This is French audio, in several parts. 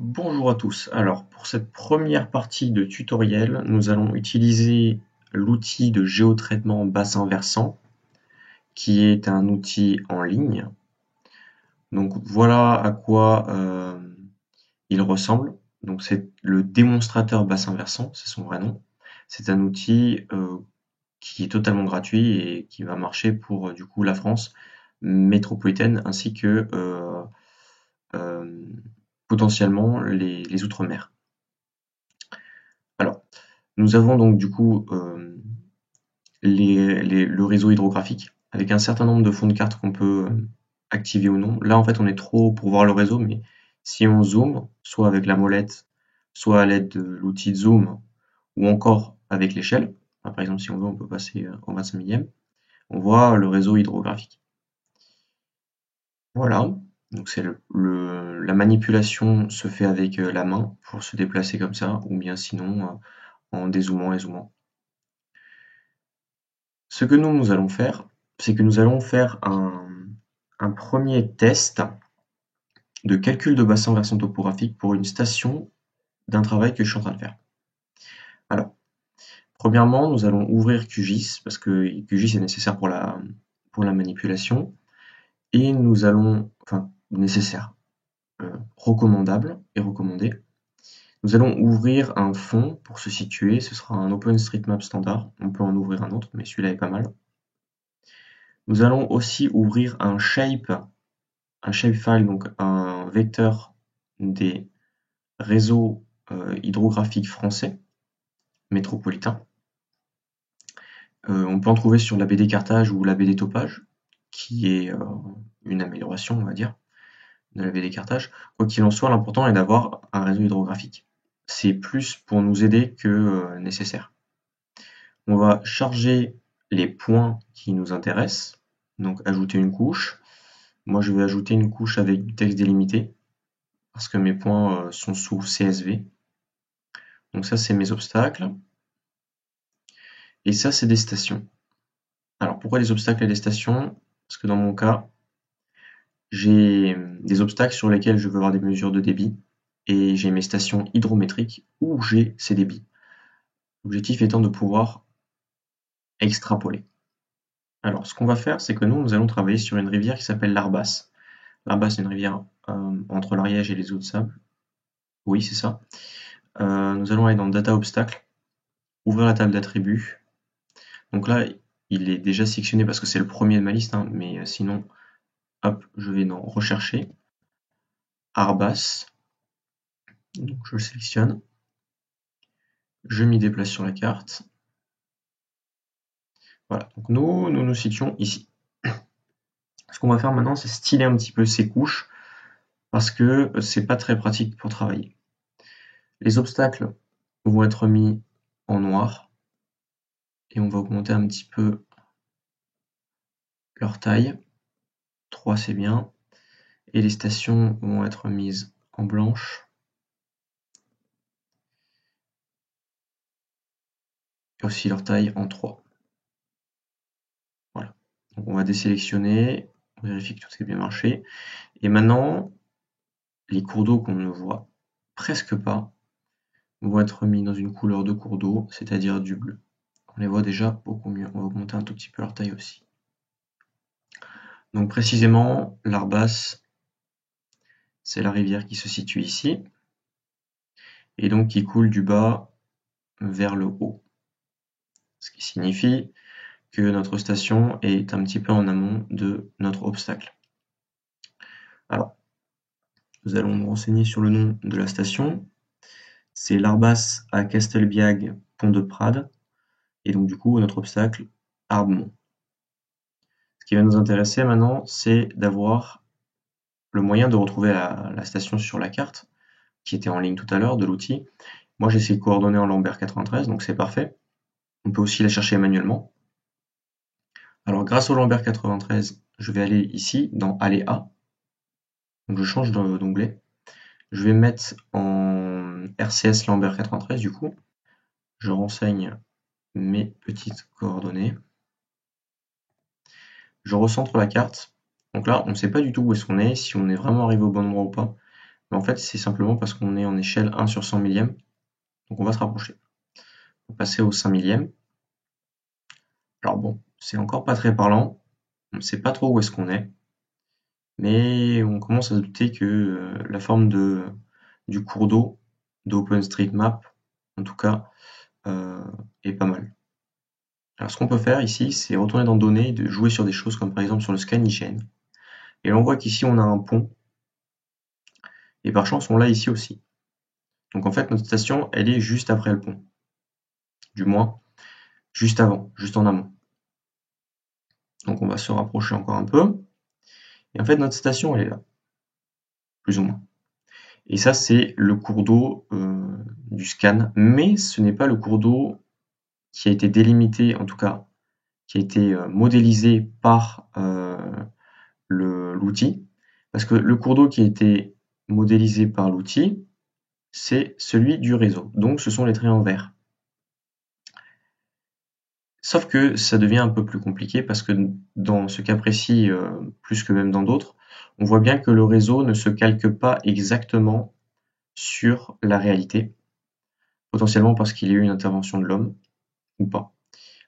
Bonjour à tous. Alors, pour cette première partie de tutoriel, nous allons utiliser l'outil de géotraitement bassin versant, qui est un outil en ligne. Donc voilà à quoi il ressemble. Donc c'est le démonstrateur bassin versant, c'est son vrai nom. C'est un outil qui est totalement gratuit et qui va marcher pour du coup la France métropolitaine ainsi que euh, potentiellement les Outre-mer. Alors, nous avons donc du coup le réseau hydrographique avec un certain nombre de fonds de cartes qu'on peut activer ou non. Là, en fait, on est trop haut pour voir le réseau, mais si on zoome, soit avec la molette, soit à l'aide de l'outil de zoom, ou encore avec l'échelle, par exemple, si on veut, on peut passer en 25 millième, on voit le réseau hydrographique. Voilà, donc c'est la manipulation se fait avec la main pour se déplacer comme ça, ou bien sinon en dézoomant et zoomant. Ce que nous allons faire, c'est que nous allons faire un premier test de calcul de bassin versant topographique pour une station d'un travail que je suis en train de faire. Alors, premièrement, nous allons ouvrir QGIS, parce que QGIS est nécessaire pour la manipulation, et nous allons, enfin, nécessaire, recommandable et recommandé. Nous allons ouvrir un fond pour se situer, ce sera un OpenStreetMap standard, on peut en ouvrir un autre, mais celui-là est pas mal. Nous allons aussi ouvrir un shapefile, donc un vecteur des réseaux hydrographiques français métropolitains. On peut en trouver sur la BD Cartage ou la BD Topage, qui est une amélioration, on va dire, de la BD Cartage. Quoi qu'il en soit, l'important est d'avoir un réseau hydrographique. C'est plus pour nous aider que nécessaire. On va charger les points qui nous intéressent, donc ajouter une couche. Moi, je vais ajouter une couche avec du texte délimité, parce que mes points sont sous CSV. Donc ça, c'est mes obstacles. Et ça, c'est des stations. Alors, pourquoi des obstacles et des stations? Parce que dans mon cas, j'ai des obstacles sur lesquels je veux avoir des mesures de débit, et j'ai mes stations hydrométriques où j'ai ces débits. L'objectif étant de pouvoir extrapoler. Alors, ce qu'on va faire, c'est que nous allons travailler sur une rivière qui s'appelle l'Arbasse. L'Arbasse, c'est une rivière entre l'Ariège et les eaux de sable. Oui, c'est ça. Nous allons aller dans Data Obstacle, ouvrir la table d'attributs. Donc là, il est déjà sélectionné parce que c'est le premier de ma liste, hein, mais sinon, hop, je vais dans Rechercher, Arbasse, donc je le sélectionne, je m'y déplace sur la carte. Voilà, donc nous situons ici. Ce qu'on va faire maintenant, c'est styler un petit peu ces couches parce que c'est pas très pratique pour travailler. Les obstacles vont être mis en noir et on va augmenter un petit peu leur taille. 3 c'est bien. Et les stations vont être mises en blanche. Et aussi leur taille en 3. Voilà. Donc on va désélectionner, on vérifie que tout est bien marché. Et maintenant, les cours d'eau qu'on ne voit presque pas vont être mis dans une couleur de cours d'eau, c'est-à-dire du bleu. On les voit déjà beaucoup mieux. On va augmenter un tout petit peu leur taille aussi. Donc précisément, l'Arbasse, c'est la rivière qui se situe ici, et donc qui coule du bas vers le haut. Ce qui signifie que notre station est un petit peu en amont de notre obstacle. Alors, nous allons nous renseigner sur le nom de la station. C'est l'Arbasse à Castelbiag, Pont de Prades, et donc du coup notre obstacle, Arbemont. Ce qui va nous intéresser maintenant, c'est d'avoir le moyen de retrouver la station sur la carte, qui était en ligne tout à l'heure de l'outil. Moi j'ai ces coordonnées en Lambert 93, donc c'est parfait. On peut aussi la chercher manuellement. Alors grâce au Lambert 93, je vais aller ici dans Aléa. Donc je change d'onglet. Je vais mettre en RCS Lambert 93 du coup. Je renseigne mes petites coordonnées. Je recentre la carte. Donc là, on ne sait pas du tout où est-ce qu'on est, si on est vraiment arrivé au bon endroit ou pas. Mais en fait, c'est simplement parce qu'on est en échelle 1 sur 100 millième, donc on va se rapprocher. On va passer au 5 millième. Alors bon, c'est encore pas très parlant, on ne sait pas trop où est-ce qu'on est, mais on commence à se douter que la forme du cours d'eau d'OpenStreetMap, en tout cas, est pas mal. Alors ce qu'on peut faire ici, c'est retourner dans Données et de jouer sur des choses comme par exemple sur le ScanIGen. Et on voit qu'ici on a un pont, et par chance on l'a ici aussi. Donc en fait notre station, elle est juste après le pont. Du moins, juste avant, juste en amont. Donc on va se rapprocher encore un peu. Et en fait notre station, elle est là, plus ou moins. Et ça, c'est le cours d'eau du scan, mais ce n'est pas le cours d'eau qui a été délimité, en tout cas, qui a été modélisé par l'outil, parce que le cours d'eau qui a été modélisé par l'outil, c'est celui du réseau. Donc, ce sont les traits en vert. Sauf que ça devient un peu plus compliqué parce que dans ce cas précis, plus que même dans d'autres, on voit bien que le réseau ne se calque pas exactement sur la réalité, potentiellement parce qu'il y a eu une intervention de l'homme ou pas.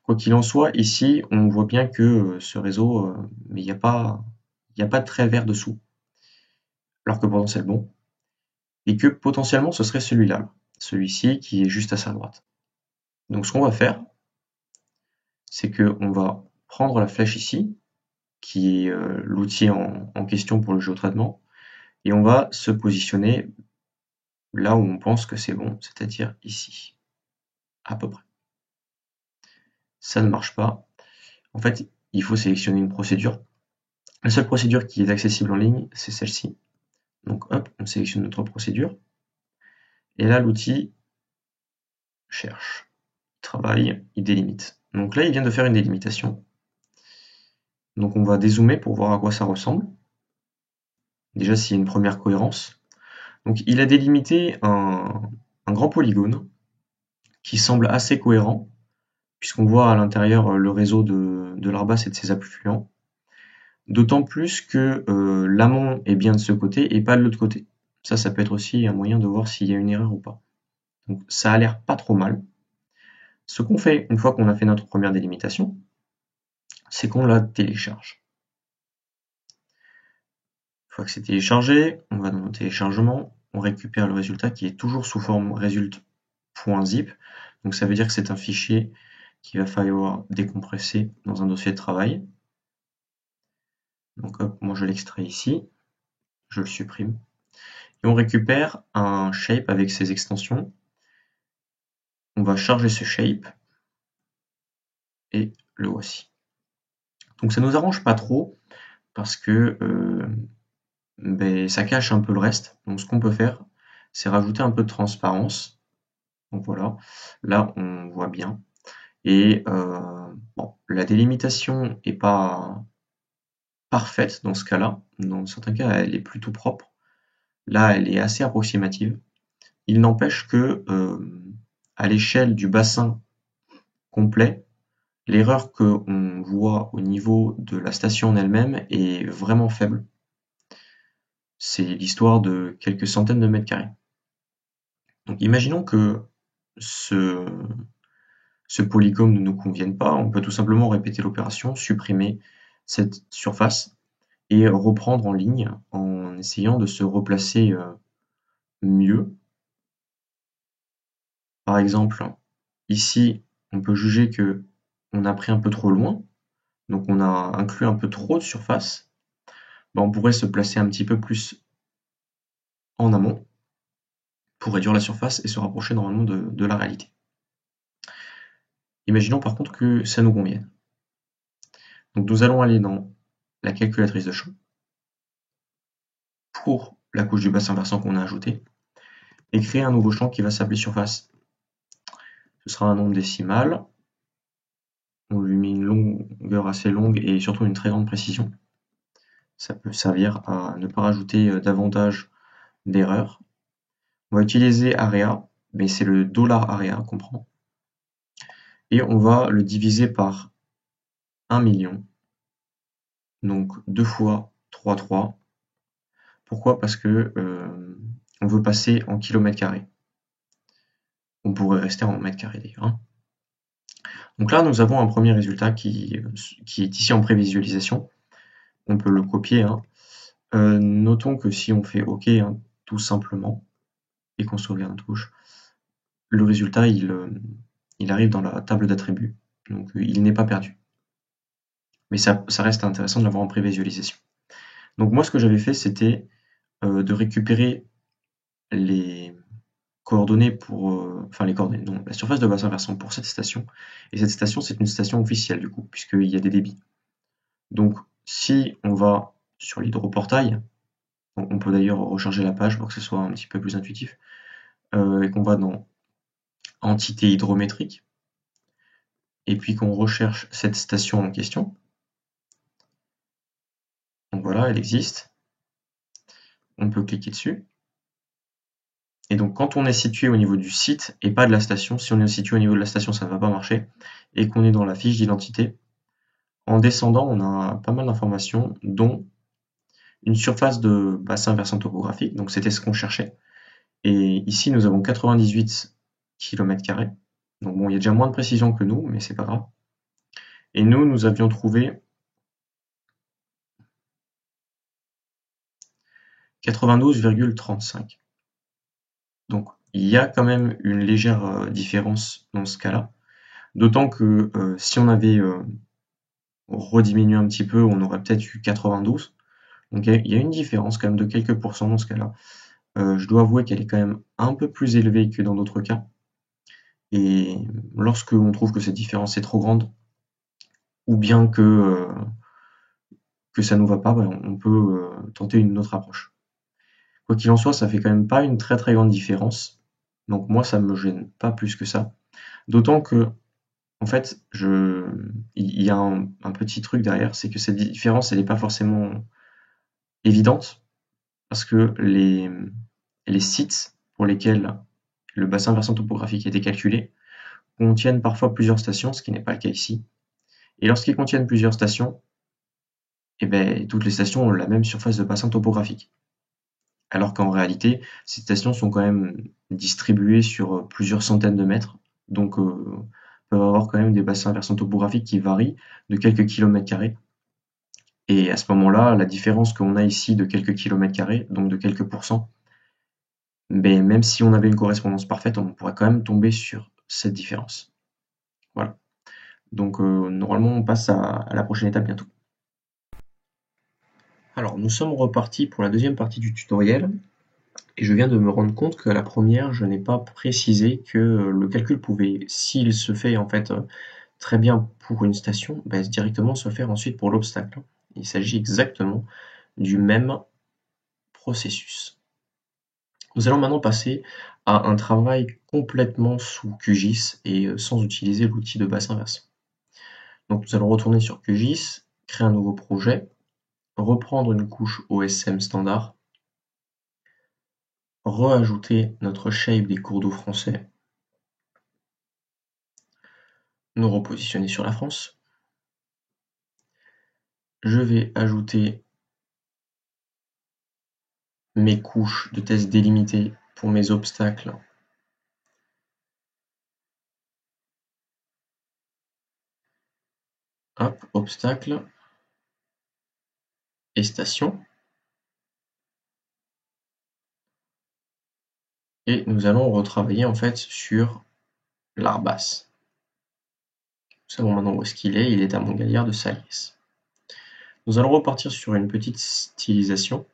Quoi qu'il en soit, ici, on voit bien que ce réseau, mais il n'y a pas de trait vert dessous, alors que pourtant c'est le bon, et que potentiellement ce serait celui-là, celui-ci qui est juste à sa droite. Donc ce qu'on va faire, c'est qu'on va prendre la flèche ici, qui est l'outil en question pour le géotraitement, et on va se positionner là où on pense que c'est bon, c'est-à-dire ici, à peu près. Ça ne marche pas. En fait, il faut sélectionner une procédure. La seule procédure qui est accessible en ligne, c'est celle-ci. Donc hop, on sélectionne notre procédure. Et là, l'outil cherche, il travaille, il délimite. Donc là, il vient de faire une délimitation. Donc on va dézoomer pour voir à quoi ça ressemble. Déjà, s'il y a une première cohérence. Donc il a délimité un grand polygone qui semble assez cohérent, puisqu'on voit à l'intérieur le réseau de l'Arbas et de ses affluents. D'autant plus que l'amont est bien de ce côté et pas de l'autre côté. Ça peut être aussi un moyen de voir s'il y a une erreur ou pas. Donc ça a l'air pas trop mal. Ce qu'on fait une fois qu'on a fait notre première délimitation, c'est qu'on la télécharge. Une fois que c'est téléchargé, on va dans nos téléchargements, on récupère le résultat qui est toujours sous forme result.zip. Donc ça veut dire que c'est un fichier qu'il va falloir décompresser dans un dossier de travail. Donc hop, moi je l'extrais ici, je le supprime. Et on récupère un shape avec ses extensions. On va charger ce shape et le voici. Donc ça nous arrange pas trop parce que ça cache un peu le reste. Donc ce qu'on peut faire, c'est rajouter un peu de transparence. Donc voilà, là on voit bien. Et bon, la délimitation n'est pas parfaite dans ce cas-là. Dans certains cas, elle est plutôt propre. Là, elle est assez approximative. Il n'empêche que à l'échelle du bassin complet, l'erreur qu'on voit au niveau de la station en elle-même est vraiment faible. C'est l'histoire de quelques centaines de mètres carrés. Donc imaginons que ce polygone ne nous convienne pas, on peut tout simplement répéter l'opération, supprimer cette surface et reprendre en ligne en essayant de se replacer mieux. Par exemple, ici, on peut juger que on a pris un peu trop loin, donc on a inclus un peu trop de surface. On pourrait se placer un petit peu plus en amont pour réduire la surface et se rapprocher normalement de la réalité. Imaginons par contre que ça nous convienne. Donc nous allons aller dans la calculatrice de champ pour la couche du bassin versant qu'on a ajouté et créer un nouveau champ qui va s'appeler surface. Ce sera un nombre décimal. On lui met une longueur assez longue et surtout une très grande précision. Ça peut servir à ne pas rajouter davantage d'erreurs. On va utiliser area, mais c'est le $area qu'on prend. Et on va le diviser par 1 million. Donc 2 fois 3,3. Pourquoi? Parce que on veut passer en kilomètres carrés. On pourrait rester en mètres carrés d'ailleurs, hein. Donc là, nous avons un premier résultat qui est ici en prévisualisation. On peut le copier, hein. Notons que si on fait OK, hein, tout simplement, et qu'on sauvegarde notre couche, le résultat, il arrive dans la table d'attributs. Donc il n'est pas perdu. Mais ça reste intéressant de l'avoir en prévisualisation. Donc moi, ce que j'avais fait, c'était de récupérer les coordonnées les coordonnées, non, la surface de bassin versant pour cette station. Et cette station, c'est une station officielle du coup, puisqu'il y a des débits. Donc si on va sur l'hydroportail, on peut d'ailleurs recharger la page pour que ce soit un petit peu plus intuitif, et qu'on va dans entité hydrométrique, et puis qu'on recherche cette station en question. Donc voilà, elle existe. On peut cliquer dessus. Et donc quand on est situé au niveau du site et pas de la station, si on est situé au niveau de la station, ça ne va pas marcher, et qu'on est dans la fiche d'identité, en descendant, on a pas mal d'informations, dont une surface de bassin versant topographique, donc c'était ce qu'on cherchait. Et ici, nous avons 98 km². Donc bon, il y a déjà moins de précision que nous, mais c'est pas grave. Et nous avions trouvé 92,35. Donc il y a quand même une légère différence dans ce cas-là. D'autant que si on avait rediminué un petit peu, on aurait peut-être eu 92. Donc il y a une différence quand même de quelques pourcents dans ce cas-là. Je dois avouer qu'elle est quand même un peu plus élevée que dans d'autres cas. Et lorsque on trouve que cette différence est trop grande, ou bien que ça nous va pas, ben, on peut tenter une autre approche. Quoi qu'il en soit, ça fait quand même pas une très très grande différence. Donc moi, ça me gêne pas plus que ça. D'autant que, en fait, il y a un petit truc derrière, c'est que cette différence, elle n'est pas forcément évidente, parce que les sites pour lesquels le bassin versant topographique a été calculé contiennent parfois plusieurs stations, ce qui n'est pas le cas ici. Et lorsqu'ils contiennent plusieurs stations, eh ben, toutes les stations ont la même surface de bassin topographique. Alors qu'en réalité, ces stations sont quand même distribuées sur plusieurs centaines de mètres, donc peuvent avoir quand même des bassins versants topographiques qui varient de quelques kilomètres carrés. Et à ce moment-là, la différence qu'on a ici de quelques kilomètres carrés, donc de quelques pourcents, ben, même si on avait une correspondance parfaite, on pourrait quand même tomber sur cette différence. Voilà. Donc normalement, on passe à la prochaine étape bientôt. Alors, nous sommes repartis pour la deuxième partie du tutoriel. Et je viens de me rendre compte qu'à la première, je n'ai pas précisé que le calcul pouvait, s'il se fait en fait très bien pour une station, directement se faire ensuite pour l'obstacle. Il s'agit exactement du même processus. Nous allons maintenant passer à un travail complètement sous QGIS et sans utiliser l'outil de bassin versant. Donc nous allons retourner sur QGIS, créer un nouveau projet, reprendre une couche OSM standard, reajouter notre shape des cours d'eau français, nous repositionner sur la France. Je vais ajouter mes couches de test délimitées pour mes obstacles. Hop, obstacle et station. Et nous allons retravailler en fait sur l'Arbas. Nous savons maintenant où est-ce qu'il est, il est à Montgaliard de Saliès. Nous allons repartir sur une petite stylisation,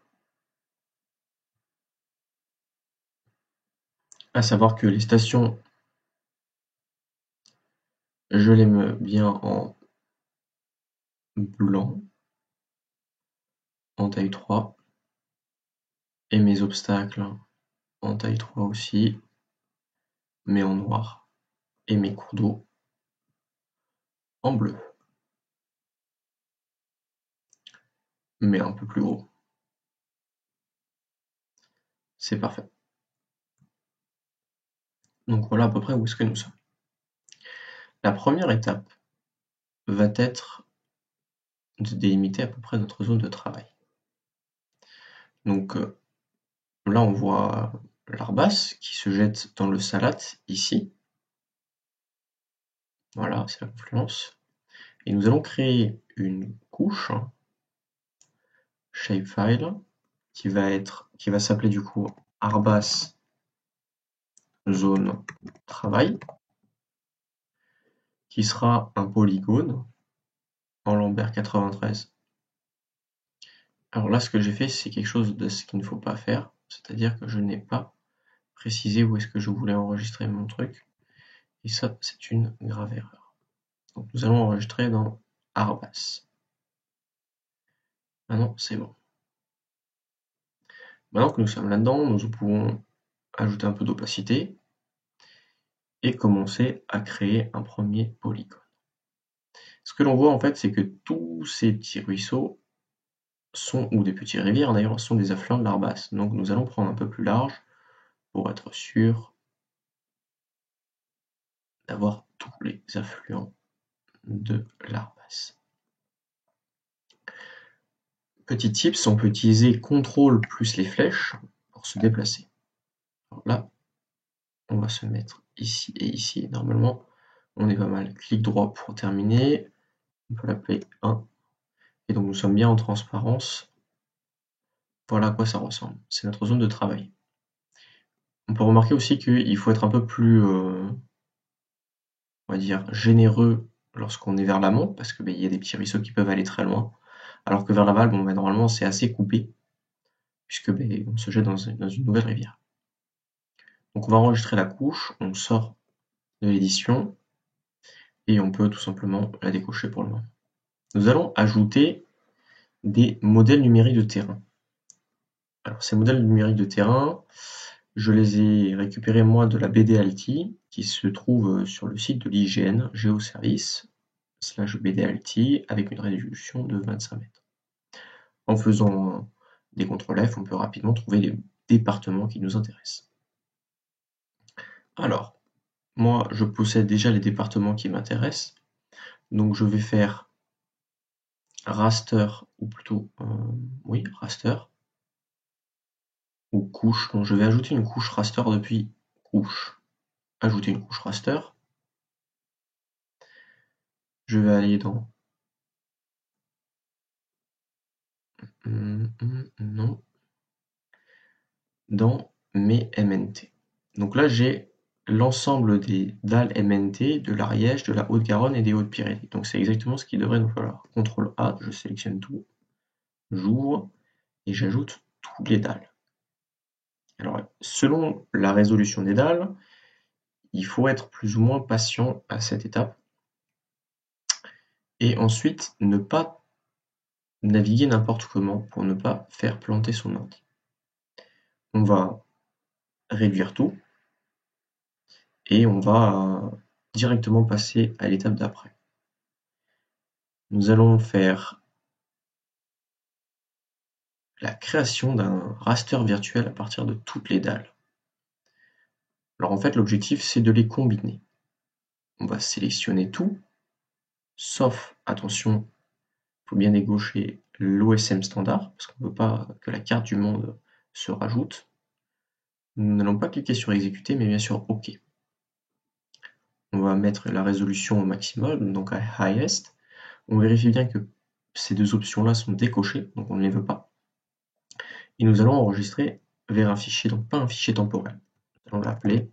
à savoir que les stations, je les mets bien en blanc, en taille 3, et mes obstacles en taille 3 aussi, mais en noir, et mes cours d'eau en bleu, mais un peu plus gros. C'est parfait. Donc voilà à peu près où est-ce que nous sommes. La première étape va être de délimiter à peu près notre zone de travail. Donc là on voit l'Arbas qui se jette dans le Salat ici. Voilà, c'est la confluence. Et nous allons créer une couche shapefile qui va s'appeler du coup Arbas zone travail, qui sera un polygone en Lambert 93. Alors là, ce que j'ai fait, c'est quelque chose de ce qu'il ne faut pas faire, c'est-à-dire que je n'ai pas précisé où est-ce que je voulais enregistrer mon truc, et ça, c'est une grave erreur. Donc nous allons enregistrer dans Arbas. Maintenant, c'est bon. Maintenant que nous sommes là-dedans, nous pouvons ajouter un peu d'opacité et commencer à créer un premier polygone. Ce que l'on voit en fait, c'est que tous ces petits ruisseaux ou des petites rivières d'ailleurs, sont des affluents de l'Arbas. Donc nous allons prendre un peu plus large pour être sûr d'avoir tous les affluents de l'Arbas. Petit tips, on peut utiliser CTRL plus les flèches pour se déplacer. Alors là, on va se mettre ici et ici. Normalement, on est pas mal. Clic droit pour terminer. On peut l'appeler 1. Et donc nous sommes bien en transparence. Voilà à quoi ça ressemble. C'est notre zone de travail. On peut remarquer aussi qu'il faut être un peu plus, on va dire, généreux lorsqu'on est vers l'amont, parce que y a des petits ruisseaux qui peuvent aller très loin. Alors que vers l'aval, normalement c'est assez coupé, puisque on se jette dans une nouvelle rivière. Donc on va enregistrer la couche, on sort de l'édition, et on peut tout simplement la décocher pour le moment. Nous allons ajouter des modèles numériques de terrain. Alors ces modèles numériques de terrain, je les ai récupérés moi de la BDAlti, qui se trouve sur le site de l'IGN, GeoService/BDAlti, avec une résolution de 25 mètres. En faisant des CTRL F, on peut rapidement trouver les départements qui nous intéressent. Alors, moi, je possède déjà les départements qui m'intéressent, donc je vais faire raster, ou plutôt, oui, raster, ou couche. Donc je vais ajouter une couche raster depuis couche. Ajouter une couche raster. Je vais aller dans non, dans mes MNT. Donc là, j'ai l'ensemble des dalles MNT de l'Ariège, de la Haute-Garonne et des Hautes-Pyrénées. Donc c'est exactement ce qu'il devrait nous falloir. CTRL A, je sélectionne tout, j'ouvre et j'ajoute toutes les dalles. Alors, selon la résolution des dalles, il faut être plus ou moins patient à cette étape. Et ensuite, ne pas naviguer n'importe comment pour ne pas faire planter son ordi. On va réduire tout et on va directement passer à l'étape d'après. Nous allons faire la création d'un raster virtuel à partir de toutes les dalles. Alors en fait, l'objectif, c'est de les combiner. On va sélectionner tout, sauf, attention, il faut bien dégaucher l'OSM standard, parce qu'on ne veut pas que la carte du monde se rajoute. Nous n'allons pas cliquer sur exécuter, mais bien sûr OK. On va mettre la résolution au maximum, donc à highest. On vérifie bien que ces deux options-là sont décochées, donc on ne les veut pas. Et nous allons enregistrer vers un fichier, donc pas un fichier temporel. Nous allons l'appeler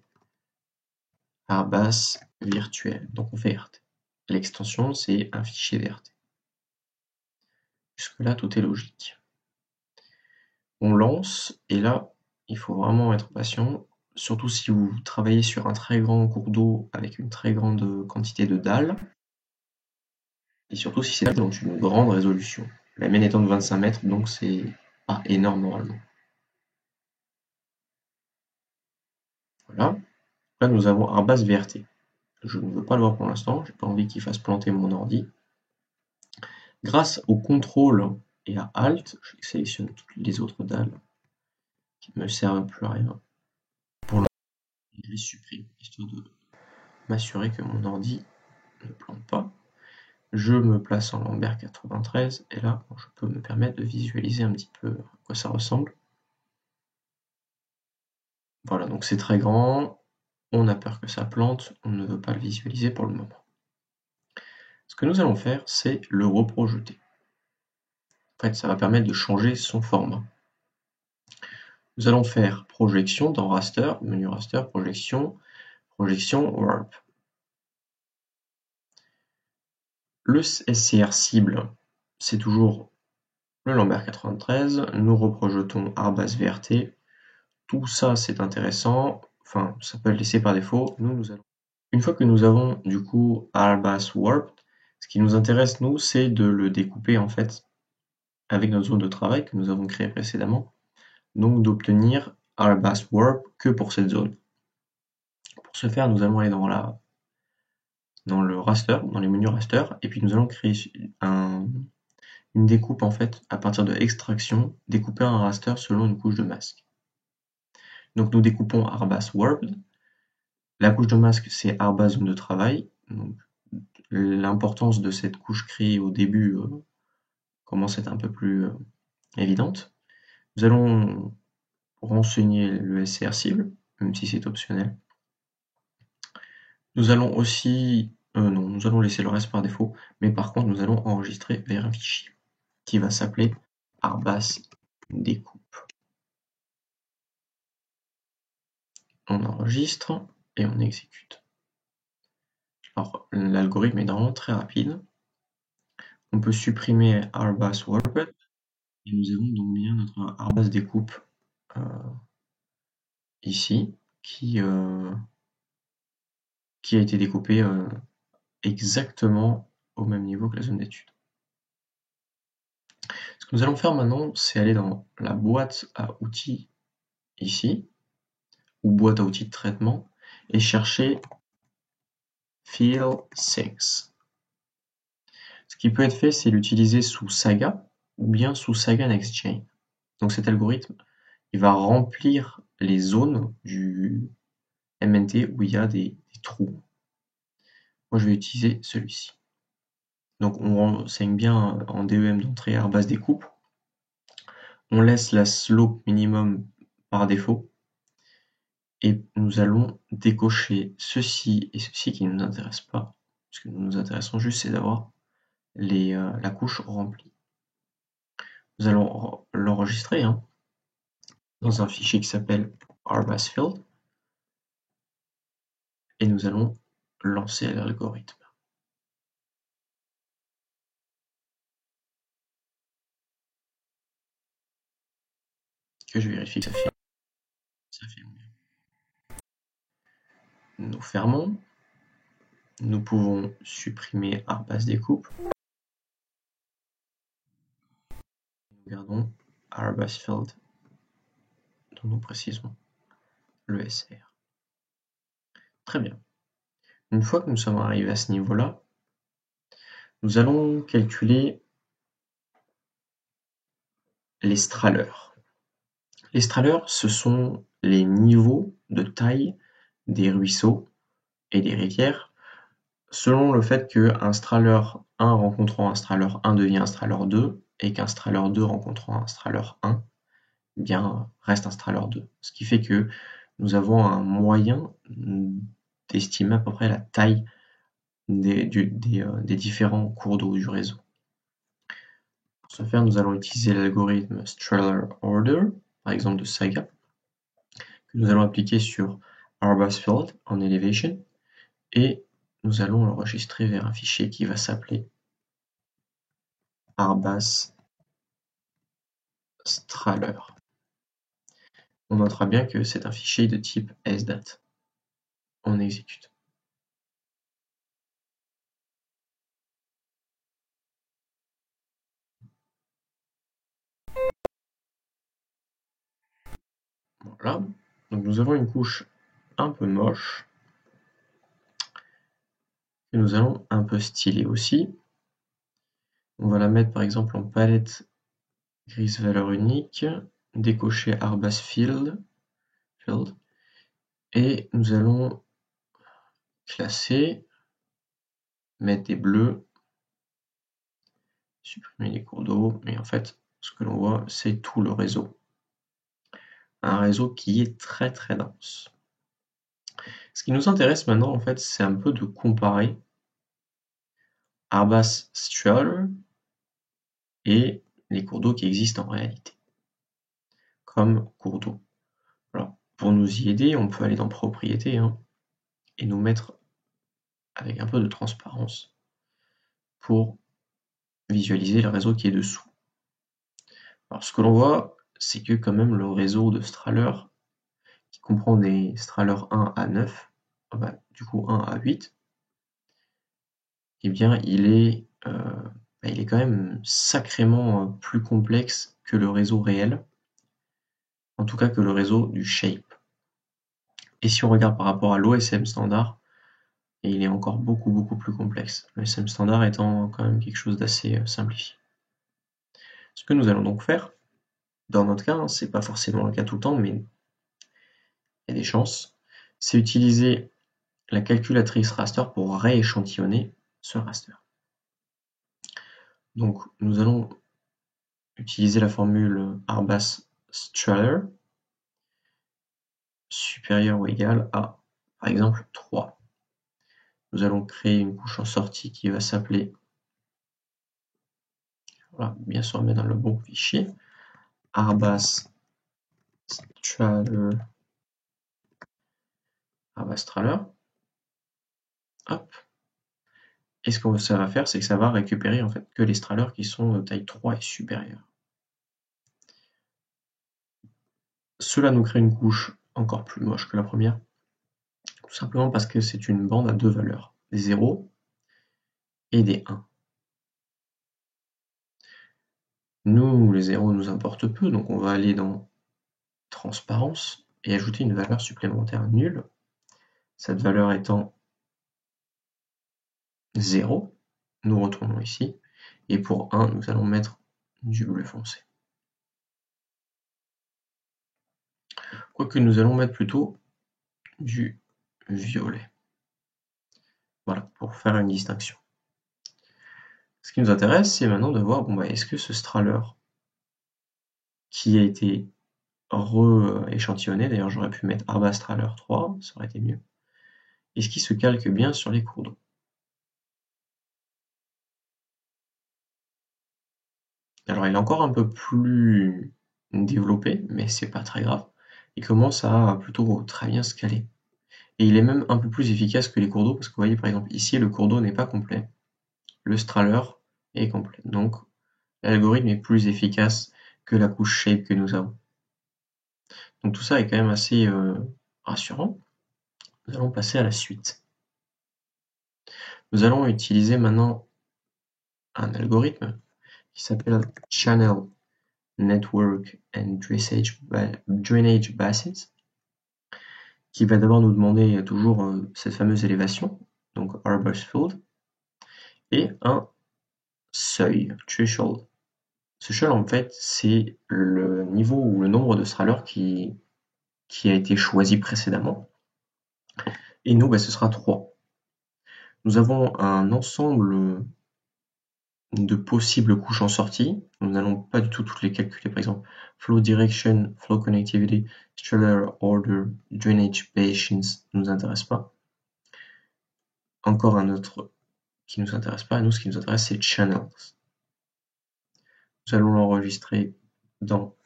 Arbas virtuel, donc on fait RT. L'extension, c'est un fichier d'RT. Jusque-là, tout est logique. On lance, et là, il faut vraiment être patient, surtout si vous travaillez sur un très grand cours d'eau avec une très grande quantité de dalles, et surtout si c'est dans une grande résolution. La mienne étant de 25 mètres, donc c'est pas énorme normalement. Voilà. Là, nous avons Arbas VRT. Je ne veux pas le voir pour l'instant, j'ai pas envie qu'il fasse planter mon ordi. Grâce au CTRL et à Alt, je sélectionne toutes les autres dalles qui ne me servent plus à rien. Pour l'instant, je les supprime, histoire de m'assurer que mon ordi ne plante pas. Je me place en Lambert 93 et là, je peux me permettre de visualiser un petit peu à quoi ça ressemble. Voilà, donc c'est très grand, on a peur que ça plante, on ne veut pas le visualiser pour le moment. Ce que nous allons faire, c'est le reprojeter. En fait, ça va permettre de changer son format. Nous allons faire projection dans raster, menu raster, projection, projection warp. Le SCR cible, c'est toujours le Lambert 93. Nous reprojetons arrobas VRT. Tout ça, c'est intéressant. Enfin, ça peut être laissé par défaut. Nous allons. Une fois que nous avons du coup arrobas warp, ce qui nous intéresse, nous, c'est de le découper en fait avec notre zone de travail que nous avons créée précédemment. Donc d'obtenir arrobas warp que pour cette zone. Pour ce faire, nous allons aller dans le raster, dans les menus raster, et puis nous allons créer une découpe en fait à partir de extraction, découper un raster selon une couche de masque. Donc nous découpons arrobas warped. La couche de masque, c'est arrobas zone de travail. Donc, l'importance de cette couche créée au début commence à être un peu plus évidente. Nous allons renseigner le SCR cible, même si c'est optionnel. Nous allons aussi, non, nous allons laisser le reste par défaut, mais par contre nous allons enregistrer vers un fichier qui va s'appeler arrobas découpe. On enregistre et on exécute. Alors l'algorithme est vraiment très rapide. On peut supprimer arrobas warped et nous avons donc bien notre arrobas découpe ici qui a été découpé exactement au même niveau que la zone d'étude. Ce que nous allons faire maintenant, c'est aller dans la boîte à outils ici, ou boîte à outils de traitement, et chercher Fill 6. Ce qui peut être fait, c'est l'utiliser sous Saga ou bien sous Saga NextChain. Donc cet algorithme, il va remplir les zones du MNT où il y a des trous. Moi, je vais utiliser celui-ci. Donc on renseigne bien en DEM d'entrée arrobas découpe. On laisse la slope minimum par défaut. Et nous allons décocher ceci et ceci qui ne nous intéressent pas. Ce que nous nous intéressons juste, c'est d'avoir la couche remplie. Nous allons l'enregistrer dans un fichier qui s'appelle arrobasfield et nous allons lancer l'algorithme. Que je vérifie que ça filme bien. Nous fermons. Nous pouvons supprimer arrobas découpe. Nous gardons arrobasfield dont nous précisons le SR. Très bien. Une fois que nous sommes arrivés à ce niveau-là, nous allons calculer les straleurs. Les straleurs, ce sont les niveaux de taille des ruisseaux et des rivières selon le fait qu'un straleur 1 rencontrant un straleur 1 devient un straleur 2 et qu'un straleur 2 rencontrant un straleur 1 bien, reste un straleur 2. Ce qui fait que nous avons un moyen d'estimer à peu près la taille des différents cours d'eau du réseau. Pour ce faire, nous allons utiliser l'algorithme Strahler Order, par exemple de Saga, que nous allons appliquer sur arrobasfield en elevation, et nous allons l'enregistrer vers un fichier qui va s'appeler arrobasstrahler. On notera bien que c'est un fichier de type sdat. On exécute. Voilà, donc nous avons une couche un peu moche, que nous allons un peu styler aussi. On va la mettre par exemple en palette grise valeur unique, décocher arrobasfield, et nous allons classer, mettre des bleus, supprimer les cours d'eau, mais en fait, ce que l'on voit, c'est tout le réseau. un réseau qui est très très dense. Ce qui nous intéresse maintenant, en fait, c'est un peu de comparer Arbas Strahler et les cours d'eau qui existent en réalité, comme cours d'eau. Alors, pour nous y aider, on peut aller dans Propriétés et nous mettre avec un peu de transparence pour visualiser le réseau qui est dessous. Alors, ce que l'on voit, c'est que quand même le réseau de Strahler, qui comprend des Strahler 1 à 9, du coup 1 à 8, eh bien il est quand même sacrément plus complexe que le réseau réel, en tout cas que le réseau du Shape. Et si on regarde par rapport à l'OSM standard, il est encore beaucoup plus complexe. L'OSM standard étant quand même quelque chose d'assez simplifié. Ce que nous allons donc faire, dans notre cas, c'est pas forcément le cas tout le temps, mais il y a des chances, c'est utiliser la calculatrice raster pour rééchantillonner ce raster. Donc nous allons utiliser la formule Arbas-Strahler supérieur ou égal à, par exemple, 3. Nous allons créer une couche en sortie qui va s'appeler, voilà, bien sûr, mettre dans le bon fichier, Arbas-Strahler. Hop. Et ce que ça va faire, c'est que ça va récupérer en fait que les Strahlers qui sont de taille 3 et supérieure. Cela nous crée une couche encore plus moche que la première, tout simplement parce que c'est une bande à deux valeurs, des 0 et des 1. Nous, les 0 nous importent peu, donc on va aller dans transparence et ajouter une valeur supplémentaire nulle, cette valeur étant 0. Nous retournons ici, et pour 1, nous allons mettre du bleu foncé. Quoique nous allons mettre plutôt du violet. Voilà, pour faire une distinction. Ce qui nous intéresse, c'est maintenant de voir, est-ce que ce Strahler qui a été re-échantillonné, d'ailleurs j'aurais pu mettre Arbas Strahler 3, ça aurait été mieux, est-ce qu'il se calque bien sur les cours d'eau? Alors il est encore un peu plus développé, mais c'est pas très grave. Il commence à plutôt très bien se caler. Et il est même un peu plus efficace que les cours d'eau, parce que vous voyez par exemple ici le cours d'eau n'est pas complet, le Strahler est complet. Donc l'algorithme est plus efficace que la couche shape que nous avons. Donc tout ça est quand même assez rassurant. Nous allons passer à la suite. Nous allons utiliser maintenant un algorithme qui s'appelle Channel Network and Drainage Basins, qui va d'abord nous demander toujours cette fameuse élévation, donc Arbas-Field, et un seuil, threshold. Ce threshold, en fait, c'est le niveau ou le nombre de Strahler qui a été choisi précédemment. Et nous, ce sera 3. Nous avons un ensemble de possibles couches en sortie. Nous n'allons pas du tout toutes les calculer, par exemple flow direction, flow connectivity, Strahler order, drainage basins ne nous intéresse pas. Encore un autre qui ne nous intéresse pas, nous ce qui nous intéresse c'est channels. Nous allons l'enregistrer dans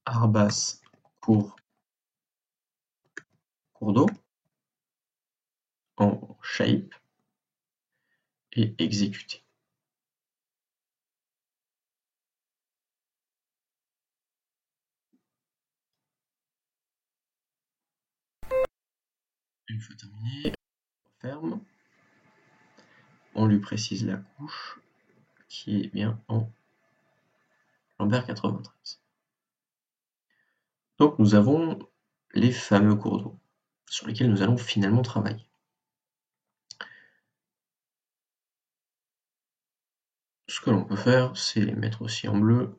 Arbas cours d'eau en shape et exécuter. Une fois terminé, on ferme, on lui précise la couche qui est bien en Lambert 93. Donc nous avons les fameux cours d'eau sur lesquels nous allons finalement travailler. Ce que l'on peut faire, c'est les mettre aussi en bleu.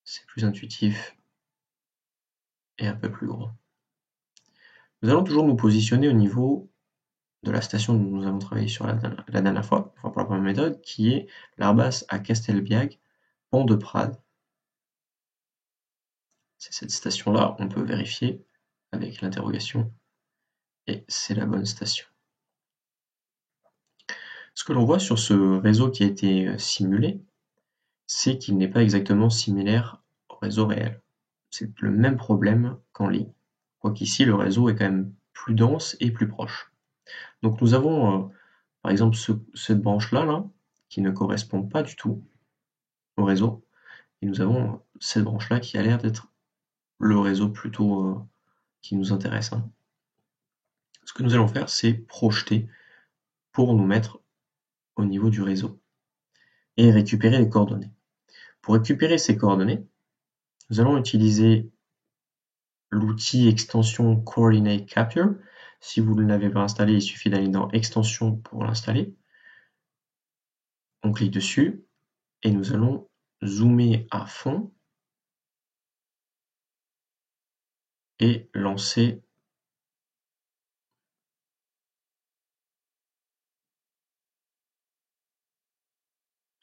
C'est plus intuitif et un peu plus gros. Nous allons toujours nous positionner au niveau de la station dont nous avons travaillé sur la dernière fois, enfin pour la première méthode, qui est l'Arbas à Castelbiag, Pont de Prades. c'est cette station-là, on peut vérifier avec l'interrogation, et c'est la bonne station. Ce que l'on voit sur ce réseau qui a été simulé, c'est qu'il n'est pas exactement similaire au réseau réel. C'est le même problème qu'en ligne, quoiqu'ici le réseau est quand même plus dense et plus proche. Donc nous avons par exemple cette branche-là, là, qui ne correspond pas du tout au réseau, et nous avons cette branche-là qui a l'air d'être le réseau plutôt qui nous intéresse. Hein. Ce que nous allons faire, c'est projeter pour nous mettre au niveau du réseau et récupérer les coordonnées. Pour récupérer ces coordonnées, nous allons utiliser l'outil extension Coordinate Capture. Si vous ne l'avez pas installé, il suffit d'aller dans Extension pour l'installer. On clique dessus et nous allons zoomer à fond et lancer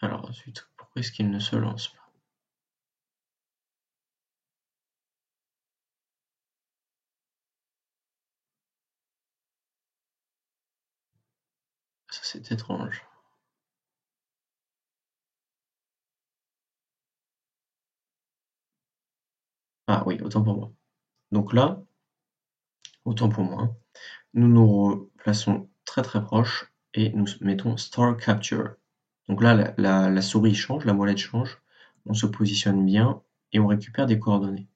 alors ensuite, pourquoi est-ce qu'il ne se lance pas? Ça c'est étrange. Ah oui, autant pour moi. Donc là, autant pour moi, hein, nous nous plaçons très très proche et nous mettons Star Capture. Donc là, la souris change, la molette change, on se positionne bien et on récupère des coordonnées.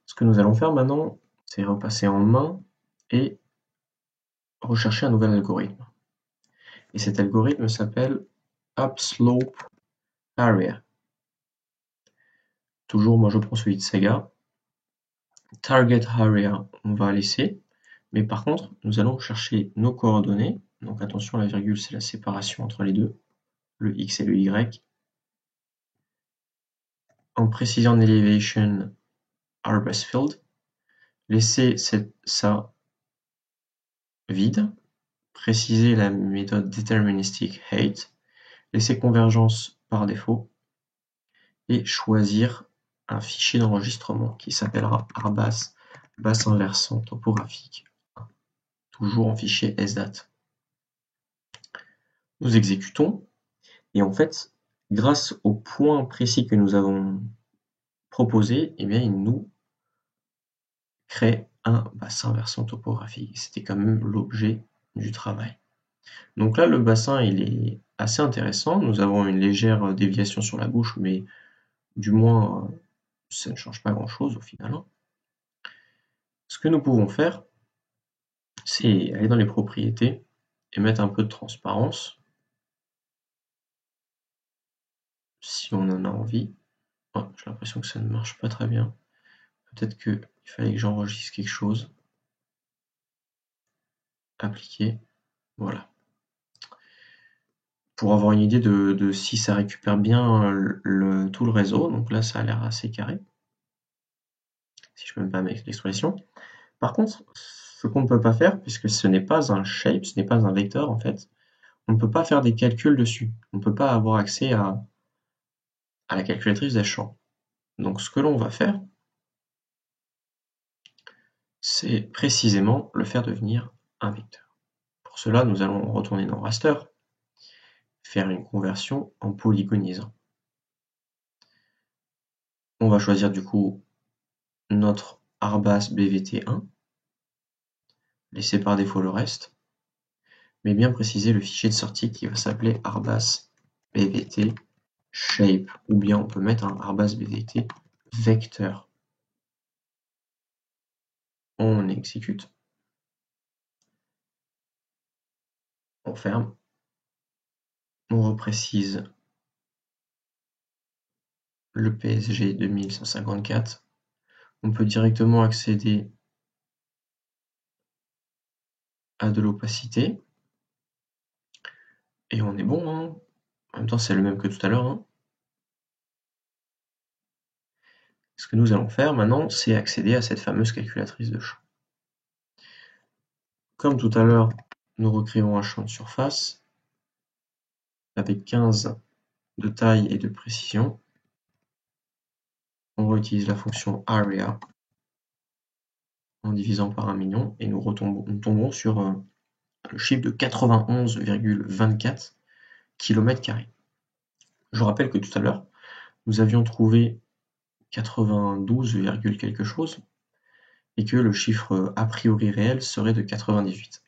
Ce que nous allons faire maintenant, c'est repasser en main et rechercher un nouvel algorithme. Et cet algorithme s'appelle Upslope Area. Toujours, moi je prends celui de Sega. Target Area, on va laisser. Mais par contre, nous allons chercher nos coordonnées. Donc attention, la virgule, c'est la séparation entre les deux, le X et le Y. En Precision Elevation Arbus Field, laissez ça vide, préciser la méthode Deterministic Height, laisser convergence par défaut, et choisir un fichier d'enregistrement qui s'appellera Arbas bassin versant topographique, toujours en fichier SDAT. Nous exécutons, et en fait, grâce au point précis que nous avons proposé, eh bien, il nous crée un bassin versant topographique. C'était quand même l'objet du travail. Donc là, le bassin, il est assez intéressant. Nous avons une légère déviation sur la gauche, mais du moins, ça ne change pas grand-chose au final. Ce que nous pouvons faire, c'est aller dans les propriétés et mettre un peu de transparence, si on en a envie. Oh, j'ai l'impression que ça ne marche pas très bien. Peut-être qu'il fallait que j'enregistre quelque chose. Appliquer, voilà. Pour avoir une idée de si ça récupère bien tout le réseau, donc là ça a l'air assez carré, si je peux me permettre l'expression. Par contre, ce qu'on ne peut pas faire, puisque ce n'est pas un shape, ce n'est pas un vecteur en fait, on ne peut pas faire des calculs dessus. On ne peut pas avoir accès à la calculatrice des champs. Donc ce que l'on va faire, c'est précisément le faire devenir un vecteur. Pour cela, nous allons retourner dans Raster, faire une conversion en polygonisant. On va choisir du coup notre Arbas BVT1, laisser par défaut le reste, mais bien préciser le fichier de sortie qui va s'appeler Arbas BVT shape, ou bien on peut mettre un Arbas BVT vecteur. On exécute, on ferme, on reprécise le PSG 2154, on peut directement accéder à de l'opacité, et on est bon, hein. En même temps c'est le même que tout à l'heure. Hein. Ce que nous allons faire maintenant, c'est accéder à cette fameuse calculatrice de champ. Comme tout à l'heure, nous recréons un champ de surface avec 15 de taille et de précision. on réutilise la fonction area en divisant par 1 million et nous tombons sur le chiffre de 91,24 km². Je rappelle que tout à l'heure, nous avions trouvé 92, quelque chose et que le chiffre a priori réel serait de 98.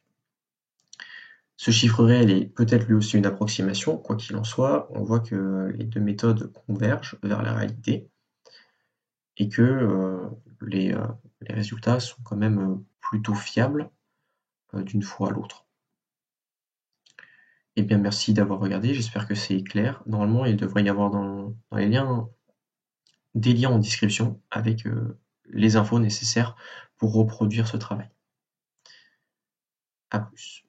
Ce chiffre réel est peut-être lui aussi une approximation, quoi qu'il en soit, on voit que les deux méthodes convergent vers la réalité et que les résultats sont quand même plutôt fiables d'une fois à l'autre. Eh bien, merci d'avoir regardé, j'espère que c'est clair. Normalement, il devrait y avoir dans les liens des liens en description avec les infos nécessaires pour reproduire ce travail. À plus.